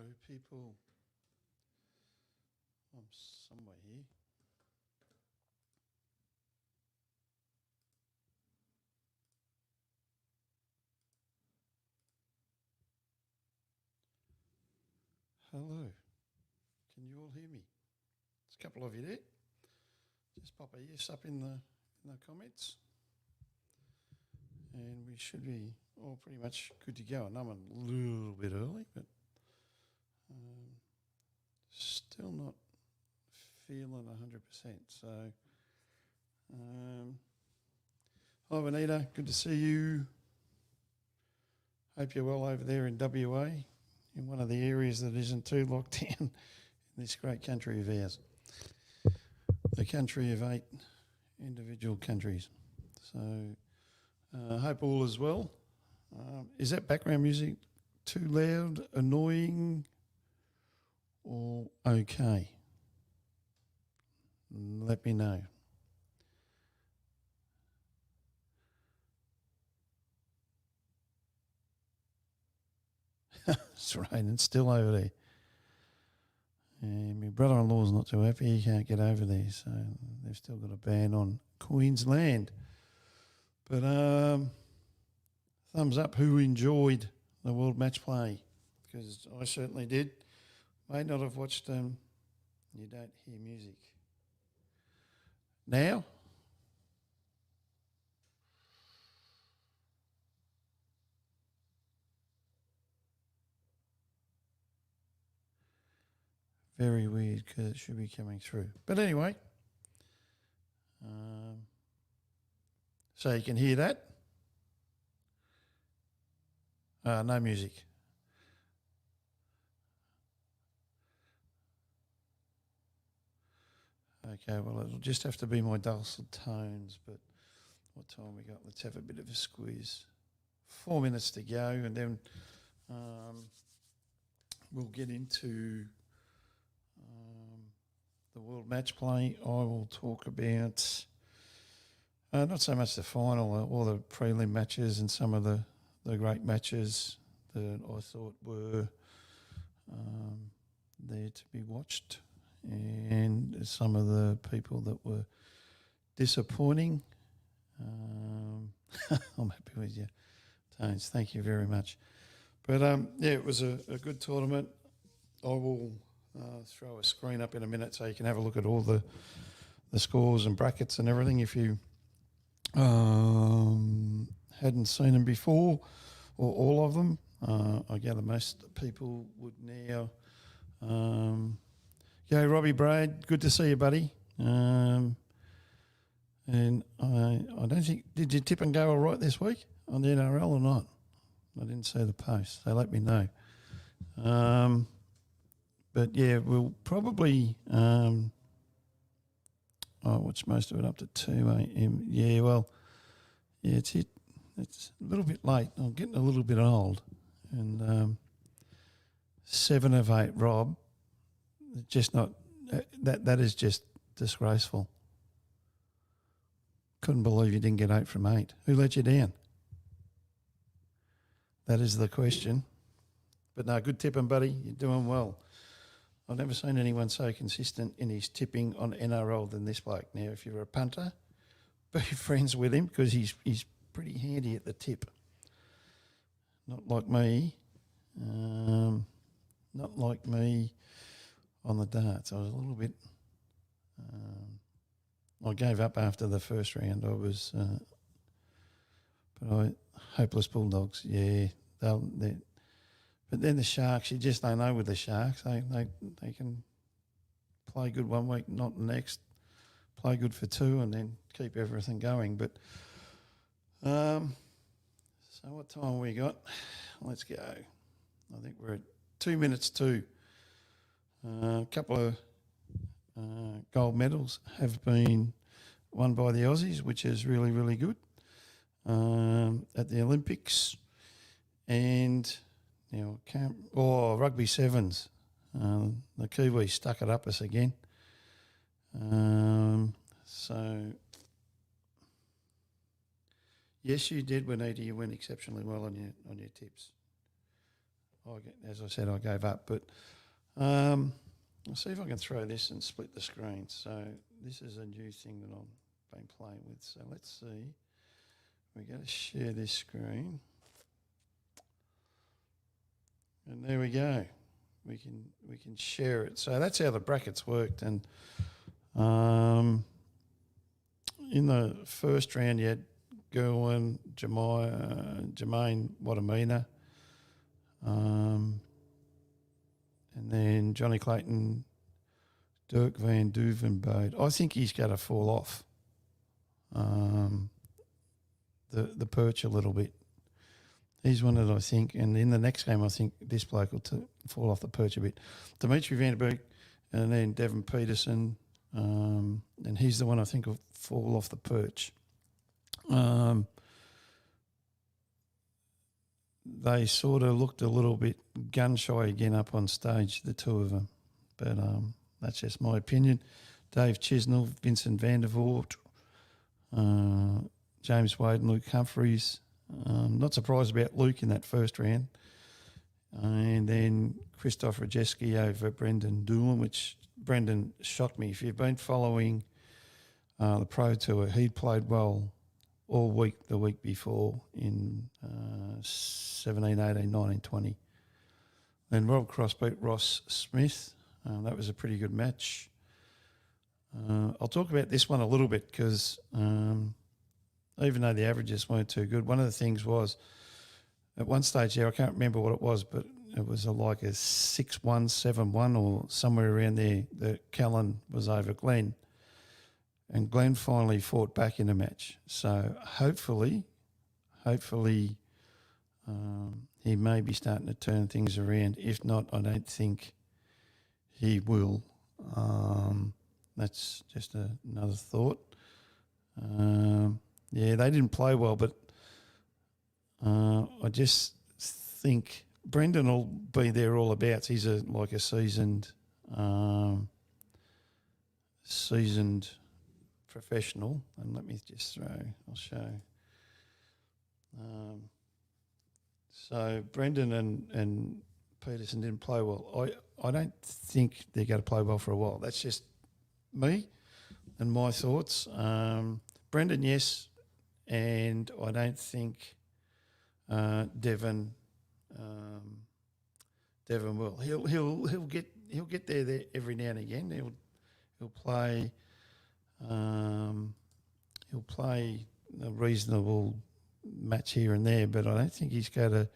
Hello, people. I'm somewhere here. Hello. Can you all hear me? There's a couple of you there. Just pop a yes up in the comments. And we should be all pretty much good to go. I know I'm a little bit early, but still not feeling 100%. So, hi Benita, good to see you. Hope you're well over there in WA, in one of the areas that isn't too locked down in this great country of ours. The country of 8 individual countries. So, I hope all is well. Is that background music too loud, annoying, or okay? Let me know. It's raining still over there. And my brother-in-law's not too happy. He can't get over there, so they've still got a ban on Queensland. But thumbs up who enjoyed the World Matchplay, because I certainly did. May not have watched You Don't Hear Music. Now? Very weird, because it should be coming through. But anyway, so you can hear that. No music. Okay, well, it'll just have to be my dulcet tones, but what time we got? Let's have a bit of a squeeze. 4 minutes to go, and then we'll get into the World Matchplay. I will talk about not so much the final or the prelim matches and some of the great matches that I thought were there to be watched, and some of the people that were disappointing. I'm happy with you, Tones. Thank you very much. But yeah, it was a good tournament. I will throw a screen up in a minute so you can have a look at all the scores and brackets and everything if you hadn't seen them before, or all of them. I gather most people would now. Yeah, Robbie Braid, good to see you, buddy. And I don't think, did you tip and go all right this week on the NRL or not? I didn't see the post, so let me know. But yeah, we'll probably, watch most of it up to 2 a.m. Yeah, well, yeah, it's a little bit late. I'm getting a little bit old. And 7 of 8, Rob, just not, that is just disgraceful. Couldn't believe you didn't get 8 from 8. Who let you down? That is the question. But no, good tipping, buddy. You're doing well. I've never seen anyone so consistent in his tipping on NRL than this bloke. Now, if you're a punter, be friends with him, because he's pretty handy at the tip. Not like me. Not like me on the darts. I was a little bit... I gave up after the first round. Hopeless Bulldogs, yeah. But then the Sharks, you just don't know with the Sharks. They can play good one week, not the next. Play good for 2 and then keep everything going. But so what time we got? Let's go. I think we're at 2 minutes to. A couple of gold medals have been won by the Aussies, which is really, really good, at the Olympics. And now rugby sevens. The Kiwis stuck it up us again. So yes, you did, Juanita. You went exceptionally well on your tips. as I said, I gave up. But I'll see if I can throw this and split the screen. So this is a new thing that I've been playing with. So let's see. We're going to share this screen. And there we go. We can share it. So that's how the brackets worked. And in the first round, you had Gerwin, Jermaine Watamina, and then Johnny Clayton, Dirk van Duvenbode. I think he's going to fall off the perch a little bit. He's one that I think, and in the next game, I think this bloke will fall off the perch a bit. Dimitri van der Beek, and then Devin Peterson, and he's the one I think will fall off the perch. They sort of looked a little bit gun-shy again up on stage, the two of them. But that's just my opinion. Dave Chisnell, Vincent van der Voort, James Wade and Luke Humphreys. Not surprised about Luke in that first round. And then Christoph Rajeski over Brendan Doolan, which Brendan shocked me. If you've been following the Pro Tour, he'd played well all week, the week before in 17, 18, 19, 20. Then Rob Cross beat Ross Smith. That was a pretty good match. I'll talk about this one a little bit because even though the averages weren't too good, one of the things was at one stage there, I can't remember what it was, but it was like a 6-1, 7-1 or somewhere around there that Callan was over Glenn. And Glenn finally fought back in the match. So hopefully he may be starting to turn things around. If not, I don't think he will. That's just another thought. Yeah, they didn't play well, but I just think Brendan will be there all about. He's like a seasoned professional. And let me just I'll show. So Brendan and Peterson didn't play well. I don't think they're going to play well for a while. That's just me and my thoughts. Brendan, yes, and I don't think Devon will. He'll get there every now and again. He'll play a reasonable match here and there, but I don't think he's going to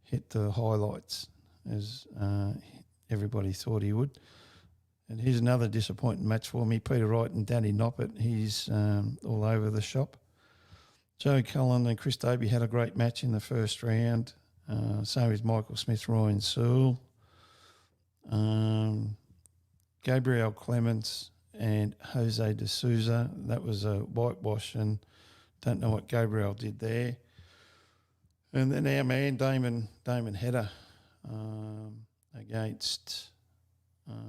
hit the highlights as everybody thought he would. And here's another disappointing match for me. Peter Wright and Danny Noppert, he's all over the shop. Joe Cullen and Chris Dobie had a great match in the first round. So is Michael Smith, Ryan Searle. Gabriel Clements and Jose de Souza. That was a whitewash, and don't know what Gabriel did there. And then our man, Damon Hedder, against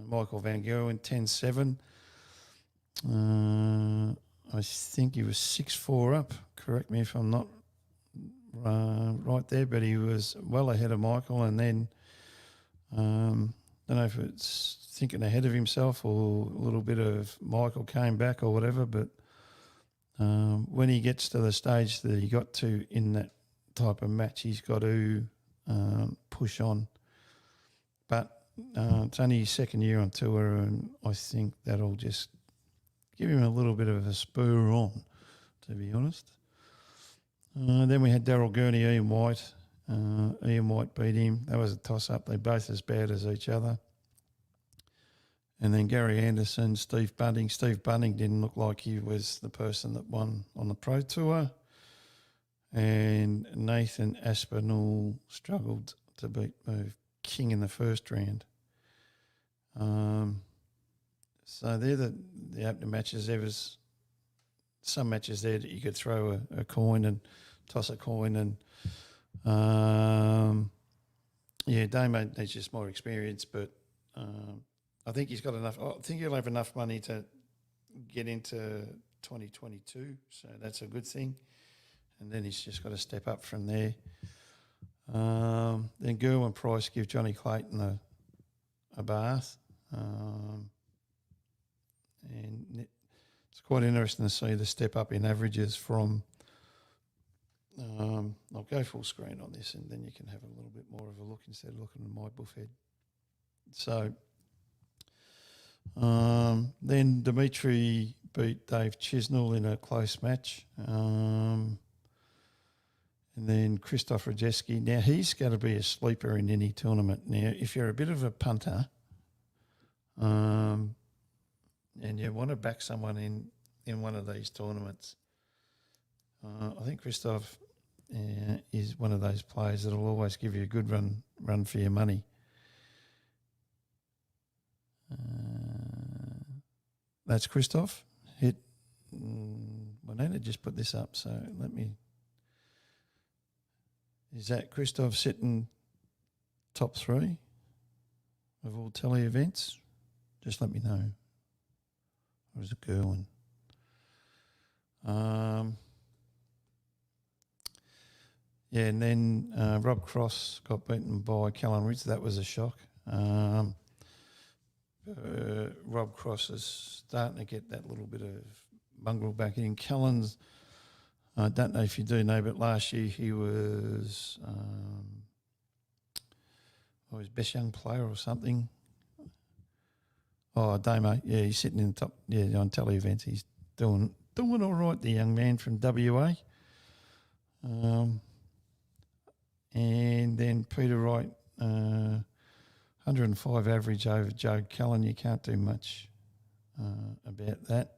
Michael Van Gerwen, 10-7. I think he was 6-4 up. Correct me if I'm not right there, but he was well ahead of Michael. And then don't know if it's thinking ahead of himself or a little bit of Michael came back or whatever, but when he gets to the stage that he got to in that type of match, he's got to push on. But it's only his second year on tour, and I think that'll just give him a little bit of a spur on, to be honest. Then we had Daryl Gurney, Ian White. Ian White beat him. That was a toss-up. They're both as bad as each other. And then Gary Anderson, Steve Bunting. Steve Bunting didn't look like he was the person that won on the Pro Tour. And Nathan Aspinall struggled to beat King in the first round. So they're the opening matches. There was some matches there that you could throw a coin and toss a coin. And, Damo needs just more experience, but I think he's got enough. I think he'll have enough money to get into 2022, so that's a good thing. And then he's just got to step up from there. Then Gerwin Price give Johnny Clayton a bath. And it's quite interesting to see the step up in averages from I'll go full screen on this and then you can have a little bit more of a look instead of looking at my buffhead. So then Dimitri beat Dave Chisnell in a close match. And then Christoph Rajeski. Now, he's going to be a sleeper in any tournament. Now, if you're a bit of a punter and you want to back someone in one of these tournaments, I think Christoph is one of those players that will always give you a good run for your money. That's Christoph. I need to just put this up, so let me... Is that Christoph sitting top 3 of all telly events? Just let me know. Or is it Gerwin? Yeah, and then Rob Cross got beaten by Callan Ritz. That was a shock. Rob Cross is starting to get that little bit of mongrel back in. Callan's, I don't know if you do know, but last year he was his best young player or something. Oh, Damo, yeah, he's sitting in the top, yeah, on telly events. He's doing all right, the young man from WA. And then Peter Wright, 105 average over Joe Cullen. You can't do much about that.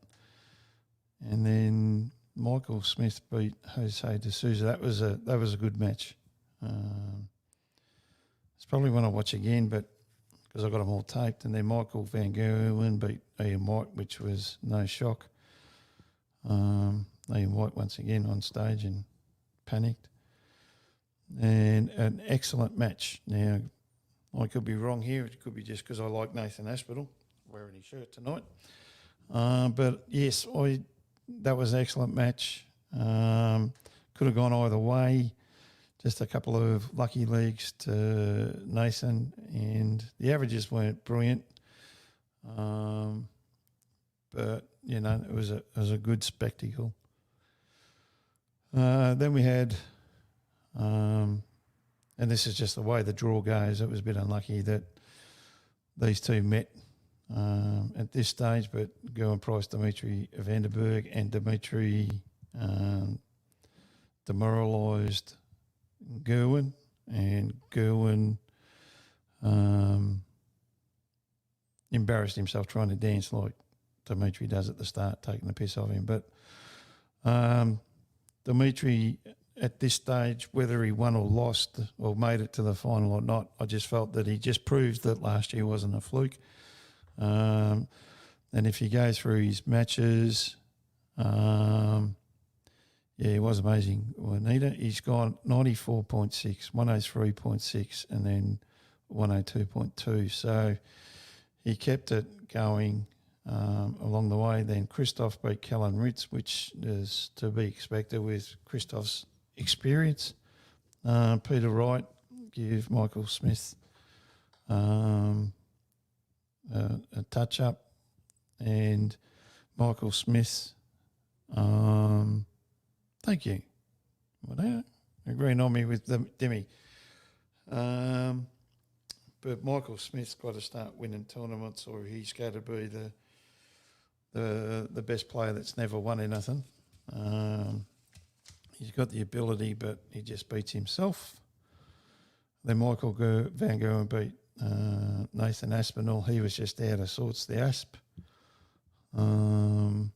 And then Michael Smith beat Jose de Souza. That was a good match. It's probably one I watch again, but because I got them all taped. And then Michael Van Gerwen beat Ian White, which was no shock. Ian White once again on stage and panicked. And an excellent match. Now, I could be wrong here. It could be just because I like Nathan Aspinall wearing his shirt tonight. But yes, that was an excellent match. Could have gone either way. Just a couple of lucky legs to Nathan, and the averages weren't brilliant. But you know, it was a good spectacle. Then we had, and this is just the way the draw goes. It was a bit unlucky that these two met at this stage, but Gerwin Price, Dimitri Vandenberg, and Dimitri demoralised Gerwin, and Gerwin embarrassed himself trying to dance like Dimitri does at the start, taking the piss off him. But Dimitri, at this stage, whether he won or lost or made it to the final or not, I just felt that he just proved that last year wasn't a fluke. And if you go through his matches, yeah, he was amazing. Juanita, he's gone 94.6, 103.6, and then 102.2. So he kept it going along the way. Then Christoph beat Callan Ritz, which is to be expected with Christoph's experience. Peter Wright gave Michael Smith a touch-up, and Michael Smith... thank you. Well, agreeing on me with Demi. But Michael Smith's got to start winning tournaments, or he's got to be the best player that's never won anything. He's got the ability, but he just beats himself. Then Michael Van Gerwen beat Nathan Aspinall. He was just out of sorts, the Asp. And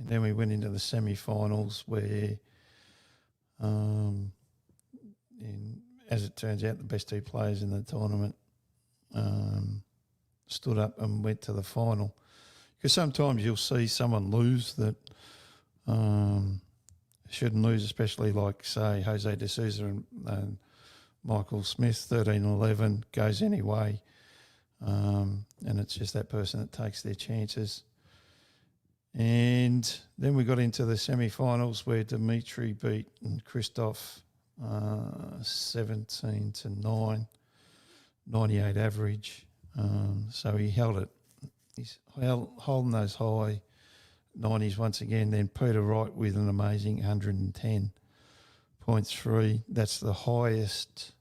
then we went into the semi-finals where, as it turns out, the best two players in the tournament stood up and went to the final. Because sometimes you'll see someone lose that shouldn't lose, especially like, say, Jose de Souza and Michael Smith, 13-11, goes anyway. And it's just that person that takes their chances. And then we got into the semi-finals where Dimitri beat Christoph 17 to 9, 98 average. So he held it. He's holding those high 90s once again. Then Peter Wright with an amazing 110.3. That's the highest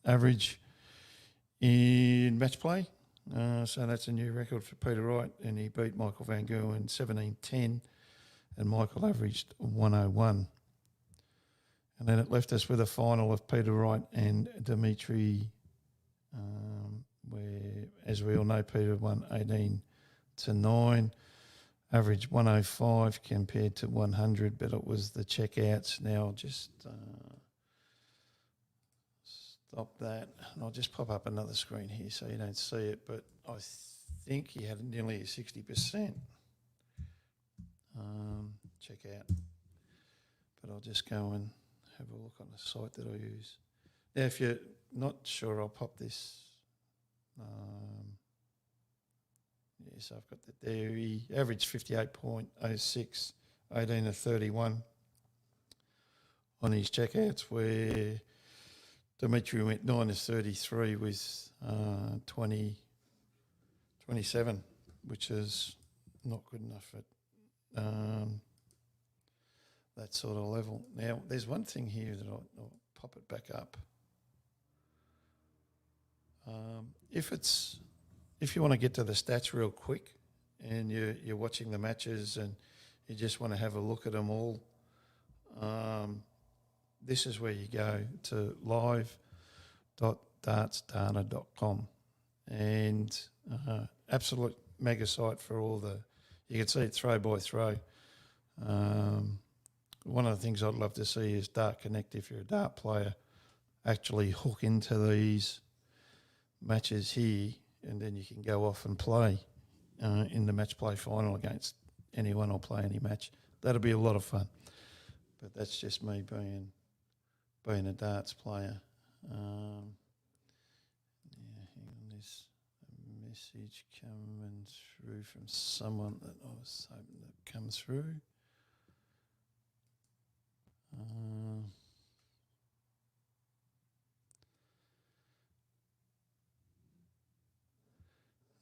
average in match play. So that's a new record for Peter Wright, and he beat Michael Van Gerwen 17.10, and Michael averaged 101. And then it left us with a final of Peter Wright and Dimitri, where, as we all know, Peter won 18 to 9, average 105 compared to 100, but it was the checkouts. Now I'll just stop that, and I'll just pop up another screen here so you don't see it, but I think he had nearly a 60% checkout. But I'll just go and have a look on the site that I use. Now, if you're not sure, I'll pop this. So I've got that there. He averaged 58.06, 18 to 31 on his checkouts, where Dimitri went 9 to 33 with 27, which is not good enough at that sort of level. Now, there's one thing here that I'll pop it back up. If you want to get to the stats real quick and you're watching the matches and you just want to have a look at them all, this is where you go to live.dartsdata.com, and absolute mega site for all the, you can see it throw by throw. One of the things I'd love to see is Dart Connect, if you're a dart player, actually hook into these matches here, and then you can go off and play in the match play final against anyone or play any match. That'll be a lot of fun. But that's just me being a darts player. Hang on, there's a message coming through from someone that I was hoping to come through.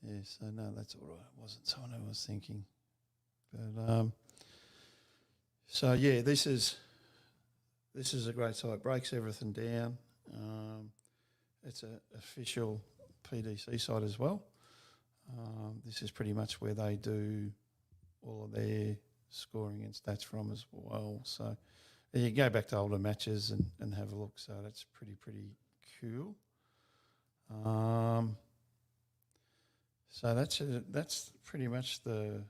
Yeah, so no, that's all right. It wasn't someone I was thinking. But so yeah, this is a great site. Breaks everything down. It's an official PDC site as well. This is pretty much where they do all of their scoring and stats from as well. So you go back to older matches and have a look. So that's pretty cool. So that's pretty much the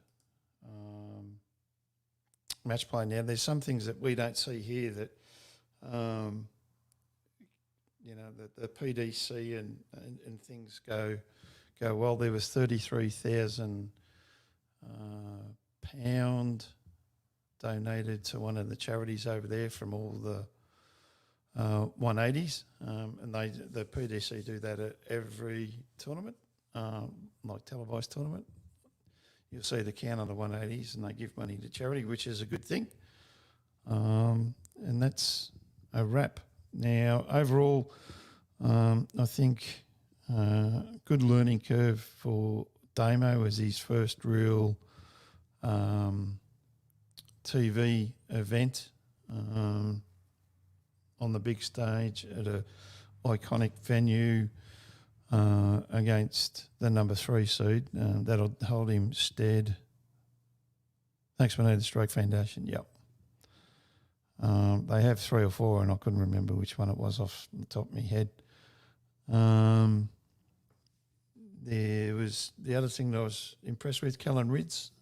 match play now. There's some things that we don't see here that, the PDC and things go well. There was £33,000 donated to one of the charities over there from all the 180s, and the PDC do that at every tournament. Like televised tournament, you'll see the count on the 180s, and they give money to charity, which is a good thing. And that's a wrap. Now, overall, I think good learning curve for Damo as his first real TV event on the big stage at a iconic venue. Against the number 3 seed. That'll hold him stead. Thanks, Manita Stroke Foundation. Yep. They have 3 or 4, and I couldn't remember which one it was off the top of my head. There was the other thing that I was impressed with, Callan Ridds.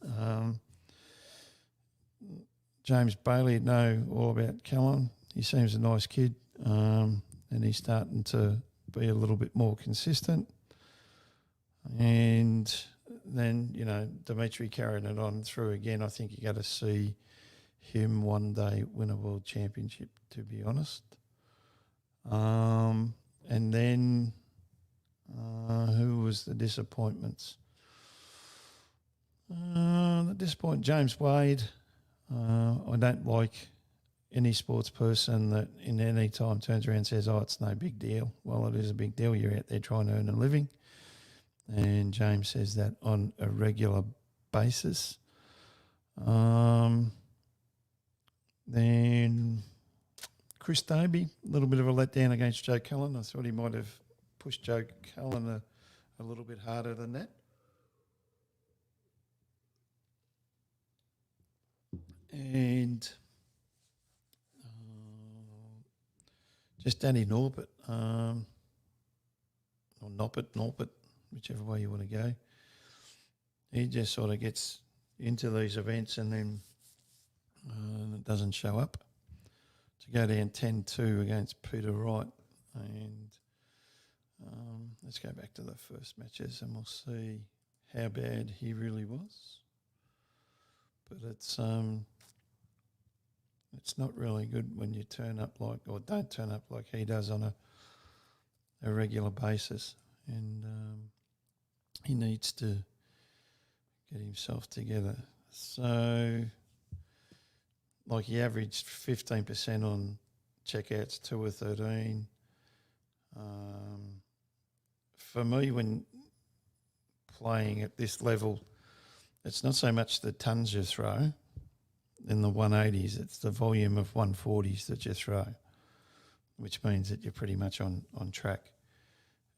James Bailey know all about Callan. He seems a nice kid, and he's starting to be a little bit more consistent. And then, Dimitri carrying it on through again. I think you got to see him one day win a world championship, to be honest. And then who was the disappointments? The disappointment, James Wade. I don't like any sports person that in any time turns around and says, oh, it's no big deal. Well, it is a big deal. You're out there trying to earn a living. And James says that on a regular basis. Then Chris Davey, a little bit of a letdown against Joe Cullen. I thought he might have pushed Joe Cullen a little bit harder than that. And just Danny Norbert, or Norbert, whichever way you want to go. He just sort of gets into these events and then it doesn't show up. To go down 10-2 against Peter Wright. And let's go back to the first matches and we'll see how bad he really was. But it's not really good when you turn up like, or don't turn up like he does on a regular basis. And he needs to get himself together. So, like he averaged 15% on checkouts, 2 or 13. For me, when playing at this level, it's not so much the tons you throw in the 180s, it's the volume of 140s that you throw, which means that you're pretty much on track.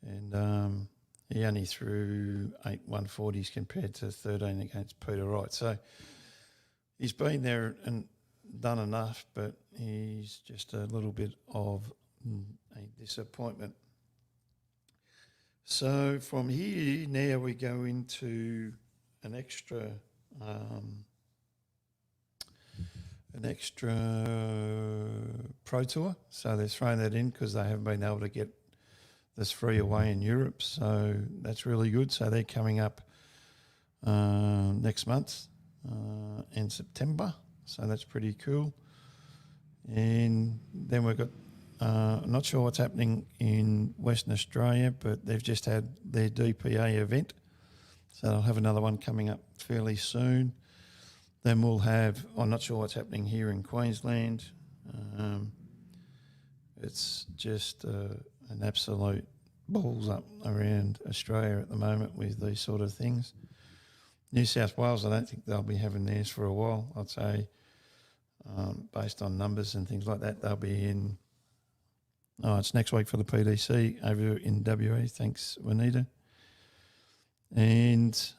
And he only threw 8 140s compared to 13 against Peter Wright. So he's been there and done enough, but he's just a little bit of a disappointment. So from here, now we go into an extra Pro Tour. So they're throwing that in because they haven't been able to get this free away in Europe. So that's really good. So they're coming up next month in September. So that's pretty cool. And then we've got, I'm not sure what's happening in Western Australia, but they've just had their DPA event. So they'll have another one coming up fairly soon. Then we'll have, I'm not sure what's happening here in Queensland. It's just an absolute balls up around Australia at the moment with these sort of things. New South Wales, I don't think they'll be having theirs for a while. I'd say based on numbers and things like that, they'll be in, it's next week for the PDC over in WA. Thanks, Juanita. And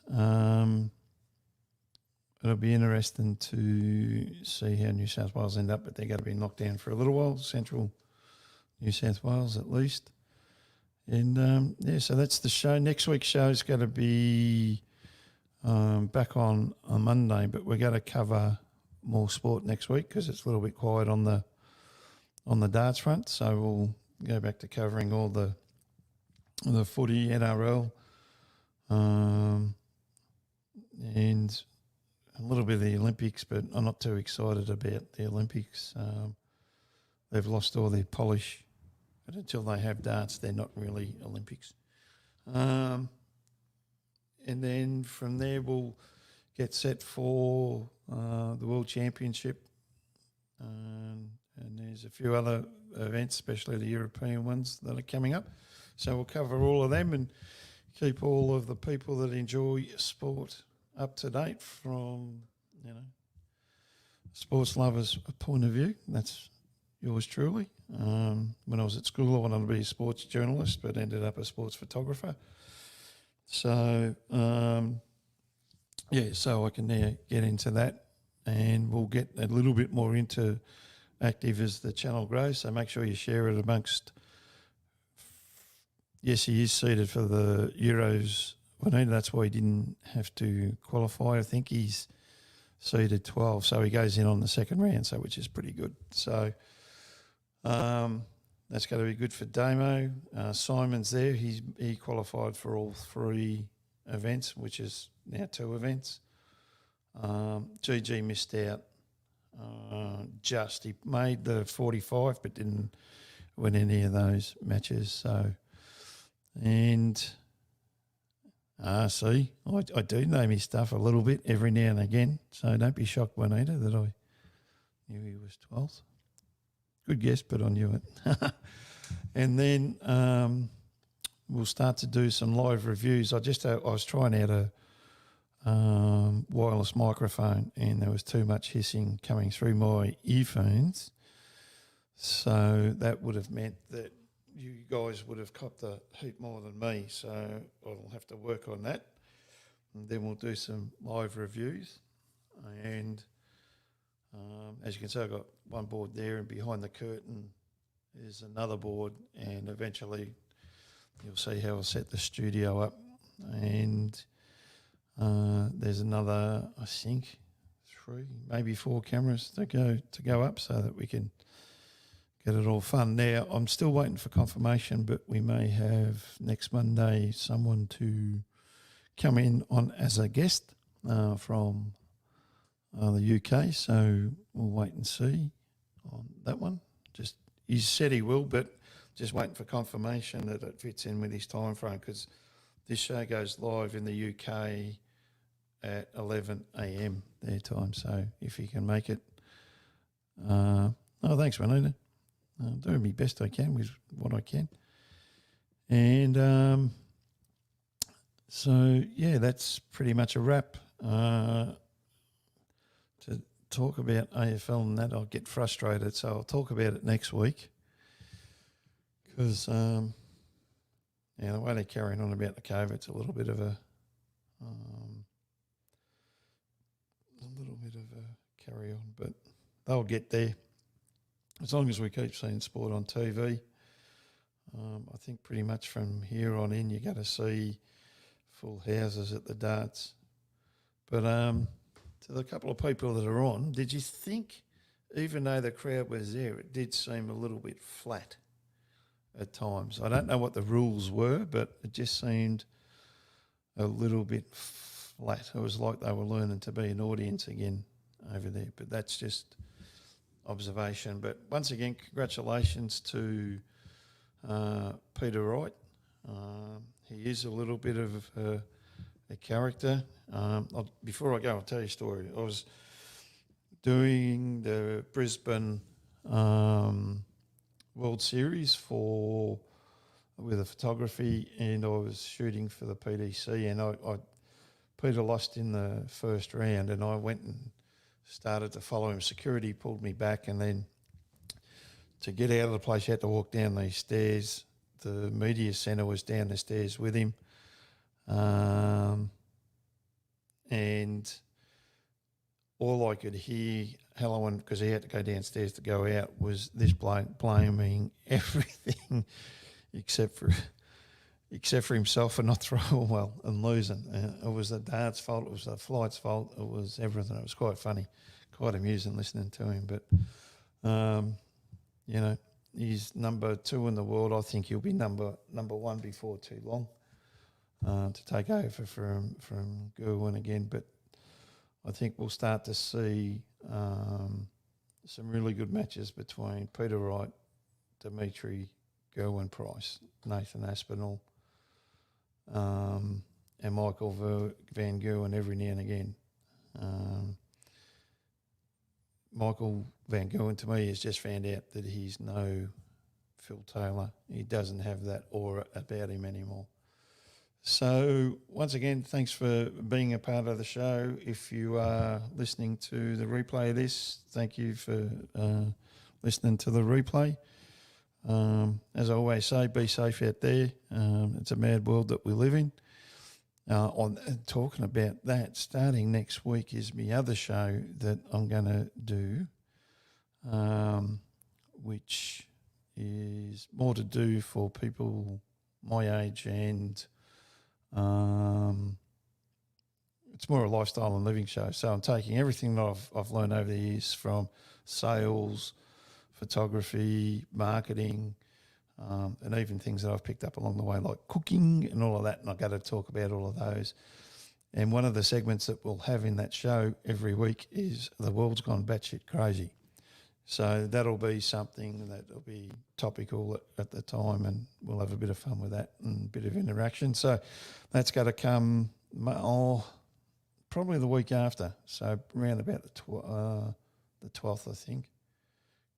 it'll be interesting to see how New South Wales end up, but they're going to be knocked down for a little while, central New South Wales at least. And, so that's the show. Next week's show is going to be back on Monday, but we're going to cover more sport next week because it's a little bit quiet on the darts front. So we'll go back to covering all the footy, NRL, and a little bit of the Olympics, but I'm not too excited about the Olympics. They've lost all their polish, but until they have darts, they're not really Olympics. And then from there, we'll get set for the World Championship. And there's a few other events, especially the European ones that are coming up. So we'll cover all of them and keep all of the people that enjoy sport up to date from, sports lovers' point of view. That's yours truly. When I was at school, I wanted to be a sports journalist, but ended up a sports photographer. So, so I can now get into that, and we'll get a little bit more active as the channel grows. So make sure you share it amongst. Yes, he is seeded for the Euros. That's why he didn't have to qualify. I think he's seeded 12, so he goes in on the second round, so which is pretty good. So that's going to be good for Damo. Simon's there. He qualified for all 3 events, which is now 2 events. GG missed out. He made the 45, but didn't win any of those matches. So, and see, I do know me stuff a little bit every now and again. So don't be shocked, Juanita, that I knew he was 12th. Good guess, but I knew it. And then we'll start to do some live reviews. I was trying out a wireless microphone, and there was too much hissing coming through my earphones. So that would have meant that you guys would have copped a heap more than me. So I'll have to work on that. And then we'll do some live reviews. And as you can see, I've got one board there, and behind the curtain is another board, and eventually you'll see how I'll set the studio up. And there's another, I think, 3, maybe 4 cameras to go up so that we can get it all fun. Now, I'm still waiting for confirmation, but we may have next Monday someone to come in on as a guest from the UK, so we'll wait and see on that one. He said he will, but just waiting for confirmation that it fits in with his time frame, because this show goes live in the UK at 11 a.m. their time. So if he can make it, thanks, Juanita. I'm doing my best I can with what I can. And so, yeah, that's pretty much a wrap. To talk about AFL and that, I'll get frustrated, so I'll talk about it next week. Because, the way they're carrying on about the COVID, it's a little bit of a carry on, but they'll get there. As long as we keep seeing sport on TV, I think pretty much from here on in, you're going to see full houses at the darts. But to the couple of people that are on, did you think, even though the crowd was there, it did seem a little bit flat at times? I don't know what the rules were, but it just seemed a little bit flat. It was like they were learning to be an audience again over there, but that's just observation. But once again, congratulations to Peter Wright. He is a little bit of a character. Before I go, I'll tell you a story. I was doing the Brisbane World Series with a photography, and I was shooting for the PDC, and Peter lost in the first round, and I went and started to follow him. Security pulled me back, and then to get out of the place, you had to walk down these stairs. The media centre was down the stairs with him. And all I could hear, Halloween, because he had to go downstairs to go out, was this bloke blaming everything except for himself for not throwing well and losing. It was the darts' fault, it was the flight's fault, it was everything. It was quite funny, quite amusing listening to him. But, he's number 2 in the world. I think he'll be number 1 before too long to take over from Gerwin again. But I think we'll start to see some really good matches between Peter Wright, Dimitri, Gerwin Price, Nathan Aspinall, and Michael Van Gerwen every now and again. Michael Van Gerwen, to me, has just found out that he's no Phil Taylor. He doesn't have that aura about him anymore. So, once again, thanks for being a part of the show. If you are listening to the replay of this, thank you for listening to the replay. As I always say, be safe out there. It's a mad world that we live in. Talking about that, starting next week is my other show that I'm going to do, which is more to do for people my age, and it's more a lifestyle and living show. So I'm taking everything that I've learned over the years, from sales, photography, marketing, and even things that I've picked up along the way, like cooking and all of that, and I've got to talk about all of those. And one of the segments that we'll have in that show every week is The World's Gone Batshit Crazy. So that'll be something that'll be topical at the time, and we'll have a bit of fun with that and a bit of interaction. So that's going to come probably the week after, so around about the 12th, I think,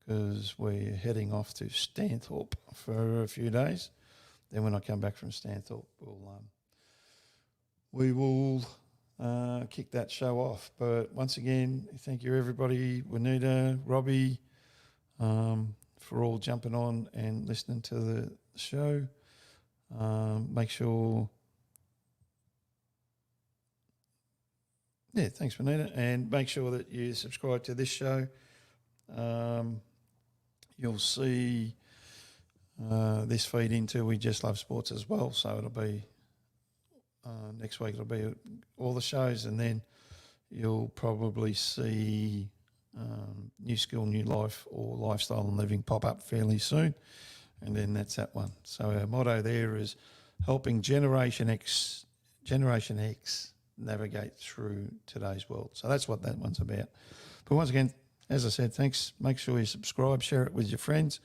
because we're heading off to Stanthorpe for a few days. Then when I come back from Stanthorpe, we will kick that show off. But once again, thank you everybody, Juanita, Robbie, for all jumping on and listening to the show. Make sure, thanks Juanita, and make sure that you subscribe to this show. You'll see this feed into We Just Love Sports as well, so it'll be next week it'll be all the shows, and then you'll probably see New Skill, New Life or Lifestyle and Living pop up fairly soon, and then that's that one. So our motto there is helping Generation X navigate through today's world. So that's what that one's about. But once again, as I said, thanks. Make sure you subscribe, share it with your friends,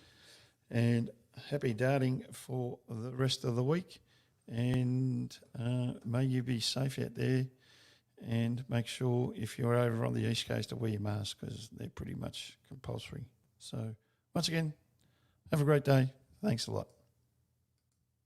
and happy darting for the rest of the week. And may you be safe out there, and make sure if you're over on the East Coast to wear your mask, because they're pretty much compulsory. So once again, have a great day. Thanks a lot.